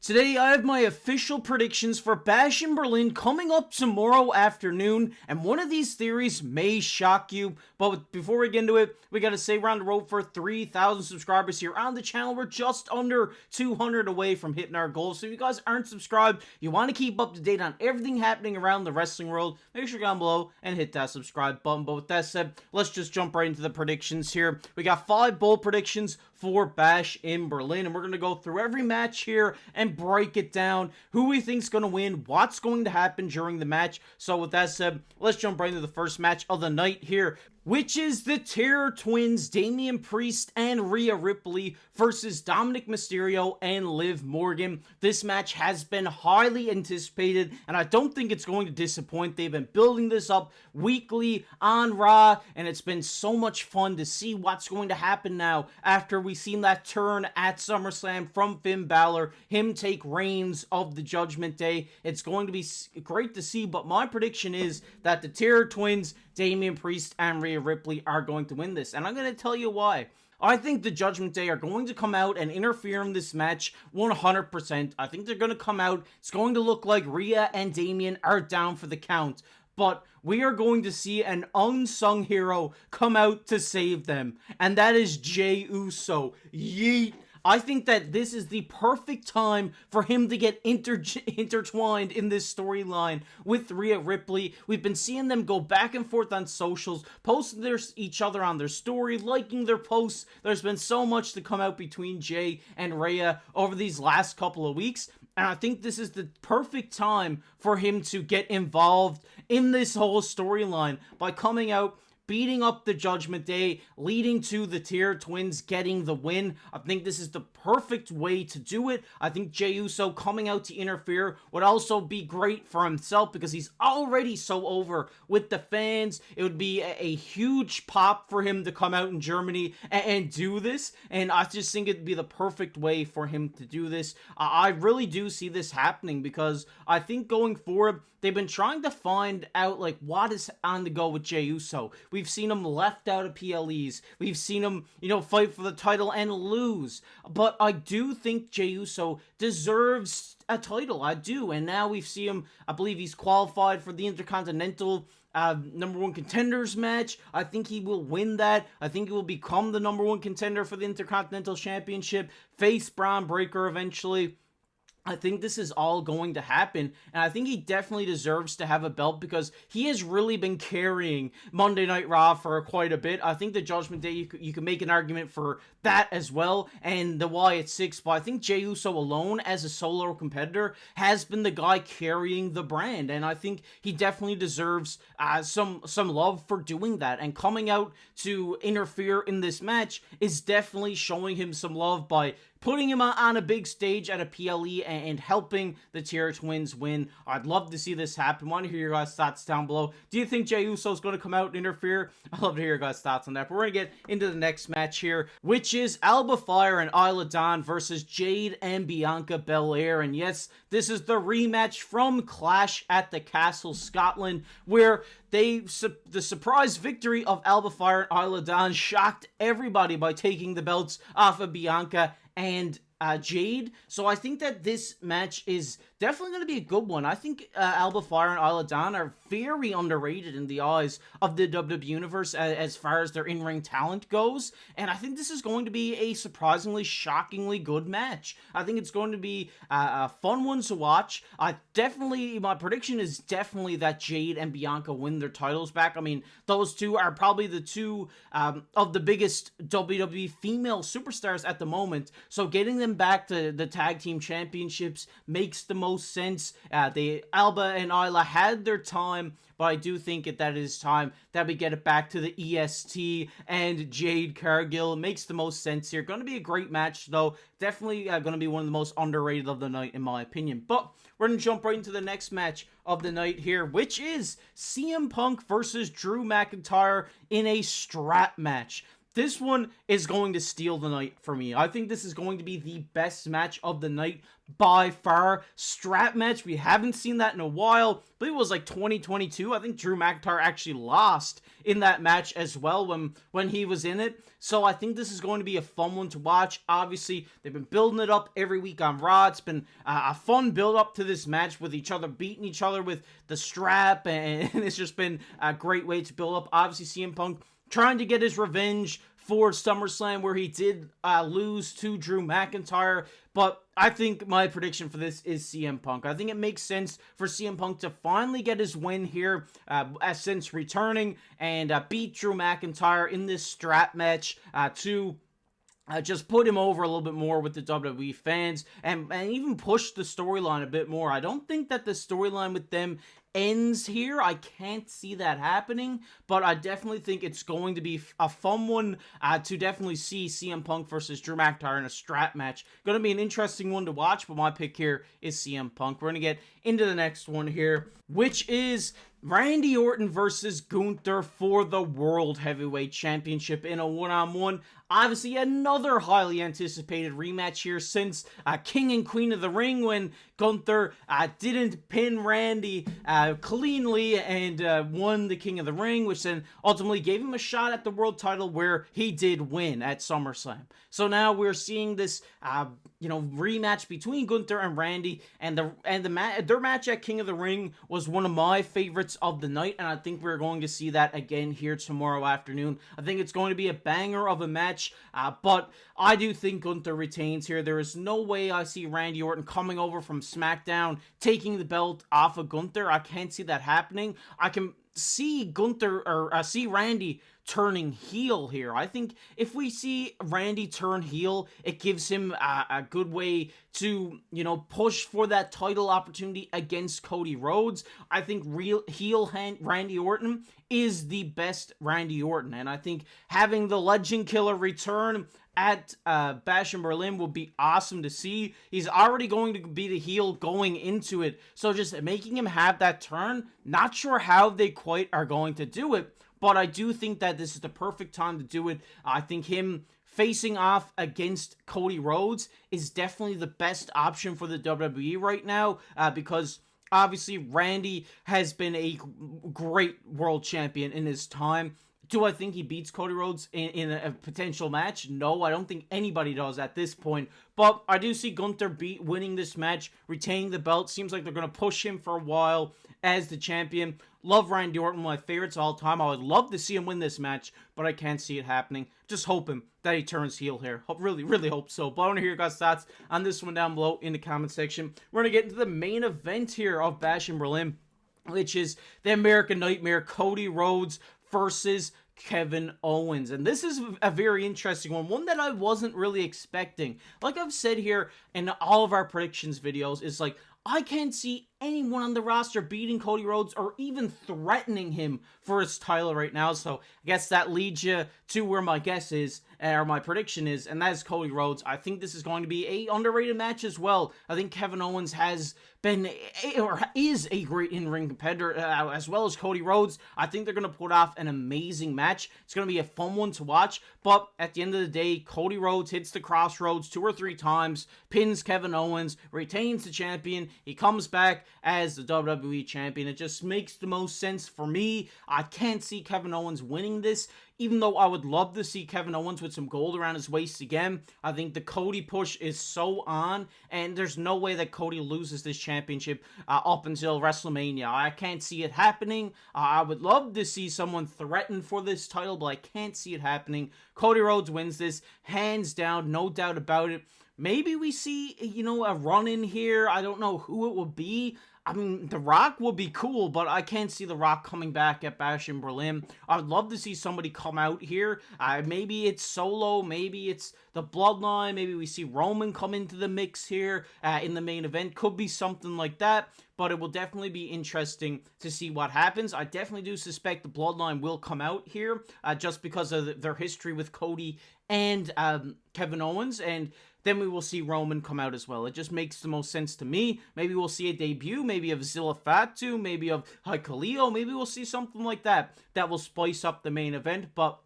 Today, I have my official predictions for Bash in Berlin coming up tomorrow afternoon, and one of these theories may shock you, but before we get into it, we gotta say we're on the road for 3,000 subscribers here on the channel. We're just under 200 away from hitting our goal, so if you guys aren't subscribed, you want to keep up to date on everything happening around the wrestling world, make sure you go down below and hit that subscribe button. But with that said, let's just jump right into the predictions here. We got 5 bold predictions for Bash in Berlin, and we're gonna go through every match here and break it down, who we think's gonna win, what's going to happen during the match. So with that said, let's jump right into the first match of the night here, which is the Terror Twins, Damian Priest and Rhea Ripley versus Dominik Mysterio and Liv Morgan. This match has been highly anticipated, and I don't think it's going to disappoint. They've been building this up weekly on Raw, and it's been so much fun to see what's going to happen now after we've seen that turn at SummerSlam from Finn Balor, him take reins of the Judgment Day. It's going to be great to see, but my prediction is that the Terror Twins, Damian Priest and Rhea Ripley are going to win this, and I'm going to tell you why. I think the Judgment Day are going to come out and interfere in this match 100%. I think they're going to come out. It's going to look like Rhea and Damian are down for the count, but we are going to see an unsung hero come out to save them, and that is Jey Uso. Yeet. I think that this is the perfect time for him to get intertwined in this storyline with Rhea Ripley. We've been seeing them go back and forth on socials, posting each other on their story, liking their posts. There's been so much to come out between Jey and Rhea over these last couple of weeks, and I think this is the perfect time for him to get involved in this whole storyline by coming out, beating up the Judgment Day, leading to the Terror Twins getting the win. I think this is the perfect way to do it. I think Jey Uso coming out to interfere would also be great for himself because he's already so over with the fans. It would be a huge pop for him to come out in Germany and do this, and I just think it'd be the perfect way for him to do this. I really do see this happening because I think going forward, they've been trying to find out like what is on the go with Jey Uso. We've seen him left out of PLEs. We've seen him, fight for the title and lose. But I do think Jey Uso deserves a title. I do. And now we see him, I believe he's qualified for the Intercontinental number 1 contenders match. I think he will win that. I think he will become the number 1 contender for the Intercontinental Championship, face Braun Breaker eventually. I think this is all going to happen, and I think he definitely deserves to have a belt because he has really been carrying Monday Night Raw for quite a bit. I think the Judgment Day, you can make an argument for that as well, and the Wyatt Six, but I think Jey Uso alone as a solo competitor has been the guy carrying the brand, and I think he definitely deserves some love for doing that, and coming out to interfere in this match is definitely showing him some love by putting him on a big stage at a PLE and helping the Terror Twins win. I'd love to see this happen. Want to hear your guys' thoughts down below. Do you think Jey Uso is going to come out and interfere? I'd love to hear your guys' thoughts on that. But we're going to get into the next match here, which is Alba Fyre and Isla Dawn versus Jade and Bianca Belair. And yes, this is the rematch from Clash at the Castle, Scotland, where the surprise victory of Alba Fyre and Isla Dawn shocked everybody by taking the belts off of Bianca and Jade. So I think that this match is definitely going to be a good one. I think Alba Fyre and Isla Dawn are very underrated in the eyes of the WWE Universe as far as their in-ring talent goes, and I think this is going to be a surprisingly, shockingly good match. I think it's going to be a fun one to watch. My prediction is definitely that Jade and Bianca win their titles back. I mean, those two are probably the two of the biggest WWE female superstars at the moment, so getting them back to the tag team championships makes the most sense. Alba and Isla had their time, but I do think that it is time that we get it back to the EST and Jade Cargill. It makes the most sense here. Going to be a great match, though. Definitely going to be one of the most underrated of the night, in my opinion. But we're going to jump right into the next match of the night here, which is CM Punk versus Drew McIntyre in a strap match. this one is going to steal the night for me. I think this is going to be the best match of the night by far. Strap match, we haven't seen that in a while. I believe it was like 2022. I think Drew McIntyre actually lost in that match as well when he was in it. So I think this is going to be a fun one to watch. Obviously, they've been building it up every week on Raw. It's been a fun build up to this match with each other beating each other with the strap, and it's just been a great way to build up. Obviously, CM Punk trying to get his revenge for SummerSlam, where he did lose to Drew McIntyre. But I think my prediction for this is CM Punk. I think it makes sense for CM Punk to finally get his win here since returning and beat Drew McIntyre in this strap match to just put him over a little bit more with the WWE fans and even push the storyline a bit more. I don't think that the storyline with them ends here. I can't see that happening, but I definitely think it's going to be a fun one to definitely see CM Punk versus Drew McIntyre in a strap match. Going to be an interesting one to watch, but my pick here is CM Punk. We're going to get into the next one here, which is Randy Orton versus Gunther for the World Heavyweight Championship in a one-on-one. Obviously, another highly anticipated rematch here since King and Queen of the Ring, when Gunther didn't pin Randy cleanly and won the King of the Ring, which then ultimately gave him a shot at the world title, where he did win at SummerSlam. So now we're seeing this, rematch between Gunther and Randy, and their match at King of the Ring was one of my favorites of the night, and I think we're going to see that again here tomorrow afternoon. I think it's going to be a banger of a match, but I do think Gunther retains here. There is no way I see Randy Orton coming over from SmackDown, taking the belt off of Gunther. I can't see that happening. I can see see Randy turning heel here. I think if we see Randy turn heel, it gives him a good way to, push for that title opportunity against Cody Rhodes. I think Randy Orton is the best Randy Orton, and I think having the Legend Killer return at Bash in Berlin will be awesome to see. He's already going to be the heel going into it, so just making him have that turn, not sure how they quite are going to do it, but I do think that this is the perfect time to do it. I think him facing off against Cody Rhodes is definitely the best option for the WWE right now, because obviously Randy has been a great world champion in his time. Do I think he beats Cody Rhodes in a potential match? No, I don't think anybody does at this point. But I do see Gunther winning this match, retaining the belt. Seems like they're going to push him for a while as the champion. Love Randy Orton, one of my favorites all time. I would love to see him win this match, but I can't see it happening. Just hoping that he turns heel here. Really, really hope so. But I want to hear your guys' thoughts on this one down below in the comment section. We're going to get into the main event here of Bash in Berlin, which is the American Nightmare, Cody Rhodes versus Kevin Owens. And this is a very interesting one that I wasn't really expecting. Like I've said here in all of our predictions videos, is like, I can't see anyone on the roster beating Cody Rhodes or even threatening him for his title right now. So I guess that leads you to where my guess is, or my prediction is, and that is Cody Rhodes. I think this is going to be a underrated match as well. I think Kevin Owens has been, or is a great in-ring competitor, as well as Cody Rhodes. I think they're going to put off an amazing match. It's going to be a fun one to watch, but at the end of the day, Cody Rhodes hits the crossroads 2 or 3 times, pins Kevin Owens, retains the champion. He comes back as the WWE champion. It just makes the most sense for me. I can't see Kevin Owens winning this, even though I would love to see Kevin Owens with some gold around his waist again. I think the Cody push is so on, and there's no way that Cody loses this championship up until WrestleMania. I can't see it happening. I would love to see someone threaten for this title, but I can't see it happening. Cody Rhodes wins this, hands down, no doubt about it. Maybe we see, a run-in here. I don't know who it will be. I mean, The Rock would be cool, but I can't see The Rock coming back at Bash in Berlin. I would love to see somebody come out here. Maybe it's Solo, maybe it's the Bloodline, maybe we see Roman come into the mix here in the main event. Could be something like that, but it will definitely be interesting to see what happens. I definitely do suspect the Bloodline will come out here just because of their history with Cody and Kevin Owens, and then we will see Roman come out as well. It just makes the most sense to me. Maybe we'll see a debut, maybe of Zilla Fatu, maybe of Hikuleo, maybe we'll see something like that will spice up the main event, but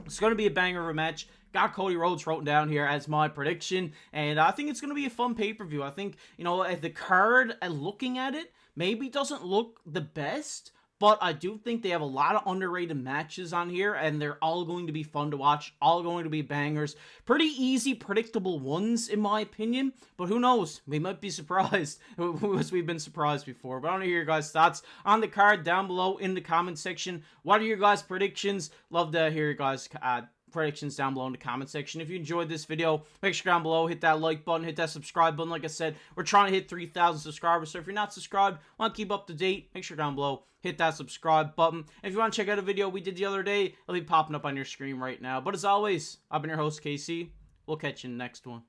It's going to be a banger of a match. Got Cody Rhodes written down here as my prediction, and I think it's going to be a fun pay-per-view. I think, you know, at the card, and looking at it, maybe doesn't look the best, but I do think they have a lot of underrated matches on here, and they're all going to be fun to watch, all going to be bangers. Pretty easy, predictable ones, in my opinion, but who knows? We might be surprised, as we've been surprised before. But I want to hear your guys' thoughts on the card down below in the comment section. What are your guys' predictions? Love to hear your guys' predictions down below in the comment section. If you enjoyed this video, make sure down below, hit that like button, hit that subscribe button. Like I said, we're trying to hit 3,000 subscribers, so if you're not subscribed, want to keep up to date, make sure down below, hit that subscribe button. And if you want to check out a video we did the other day, it'll be popping up on your screen right now. But as always, I've been your host, KC. We'll catch you in the next one.